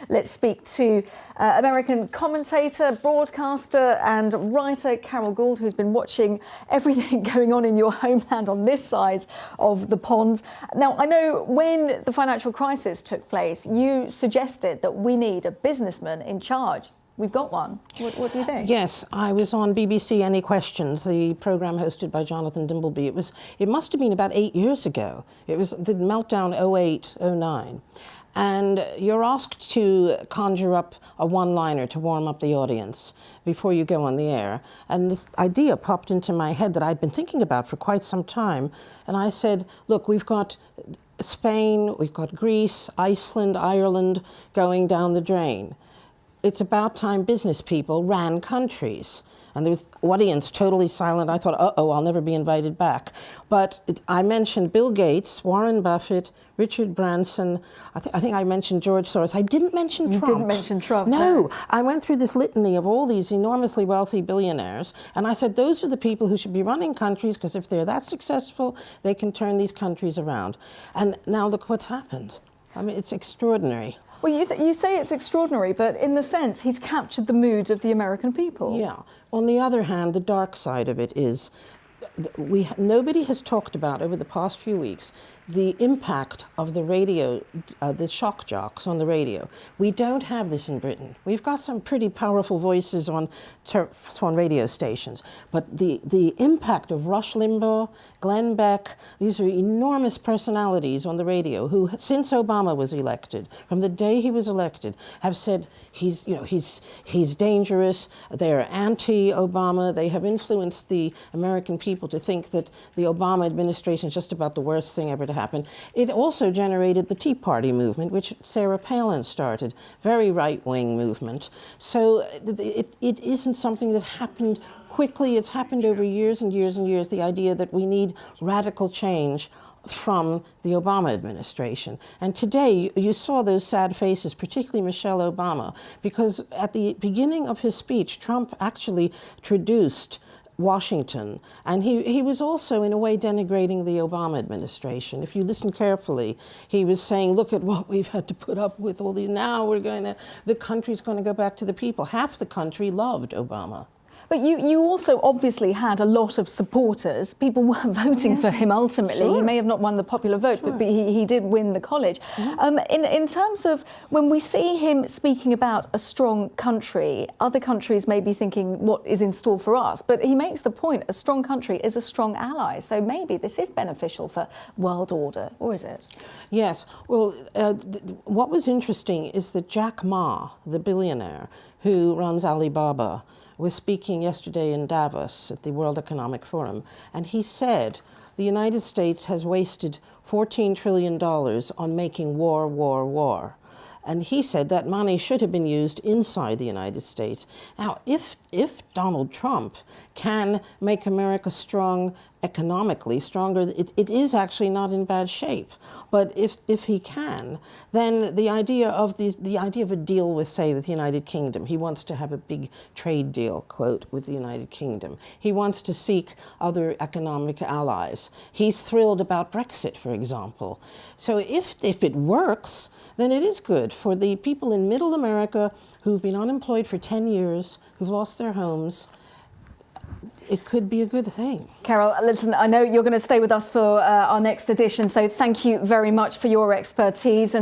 Let's speak to American commentator, broadcaster and writer Carol Gould, who's been watching everything going on in your homeland on this side of the pond. Now, I know when the financial crisis took place, you suggested that we need a businessman in charge. We've got one. What do you think? Yes, I was on BBC Any Questions, the programme hosted by Jonathan Dimbleby. It must have been about 8 years ago. It was the meltdown 08, 09. And you're asked to conjure up a one-liner to warm up the audience before you go on the air. And the idea popped into my head that I'd been thinking about for quite some time. And I said, look, we've got Spain, we've got Greece, Iceland, Ireland going down the drain. It's about time business people ran countries. And there was audience totally silent. I thought, uh-oh, I'll never be invited back. But I mentioned Bill Gates, Warren Buffett, Richard Branson. I think I mentioned George Soros. I didn't mention Trump. You didn't mention Trump. No. I went through this litany of all these enormously wealthy billionaires. And I said, those are the people who should be running countries, because if they're that successful, they can turn these countries around. And now look what's happened. I mean, it's extraordinary. Well, you say it's extraordinary, but in the sense, he's captured the mood of the American people. Yeah. On the other hand, the dark side of it is nobody has talked about over the past few weeks the impact of the radio, the shock jocks on the radio. We don't have this in Britain. We've got some pretty powerful voices on radio stations, but the impact of Rush Limbaugh, Glenn Beck, these are enormous personalities on the radio who, since Obama was elected, from the day he was elected, have said he's dangerous. They're anti-Obama. They have influenced the American people to think that the Obama administration is just about the worst thing ever to happen. It also generated the Tea Party movement, which Sarah Palin started, very right-wing movement. So it isn't something that happened quickly. It's happened over years and years and years, the idea that we need radical change from the Obama administration. And today, you saw those sad faces, particularly Michelle Obama, because at the beginning of his speech, Trump actually traduced Washington, and he was also in a way denigrating the Obama administration. If you listen carefully, he was saying, look at what we've had to put up with, all these, now the country's going to go back to the people. Half the country loved Obama. But you also obviously had a lot of supporters. People were voting for him ultimately. Sure. He may have not won the popular vote, sure, but he did win the college. Mm-hmm. In terms of when we see him speaking about a strong country, other countries may be thinking what is in store for us. But he makes the point, a strong country is a strong ally. So maybe this is beneficial for world order, or is it? Yes. Well, what was interesting is that Jack Ma, the billionaire who runs Alibaba, was speaking yesterday in Davos at the World Economic Forum, and he said the United States has wasted $14 trillion on making war, war, war. And he said that money should have been used inside the United States. Now, if Donald Trump can make America strong economically, stronger, it is actually not in bad shape. But if he can, then the idea of a deal with, say, with the United Kingdom, he wants to have a big trade deal, quote, with the United Kingdom. He wants to seek other economic allies. He's thrilled about Brexit, for example. So if it works, then it is good for the people in middle America who've been unemployed for 10 years, who've lost their homes. It could be a good thing. Carol, listen, I know you're going to stay with us for our next edition, so thank you very much for your expertise.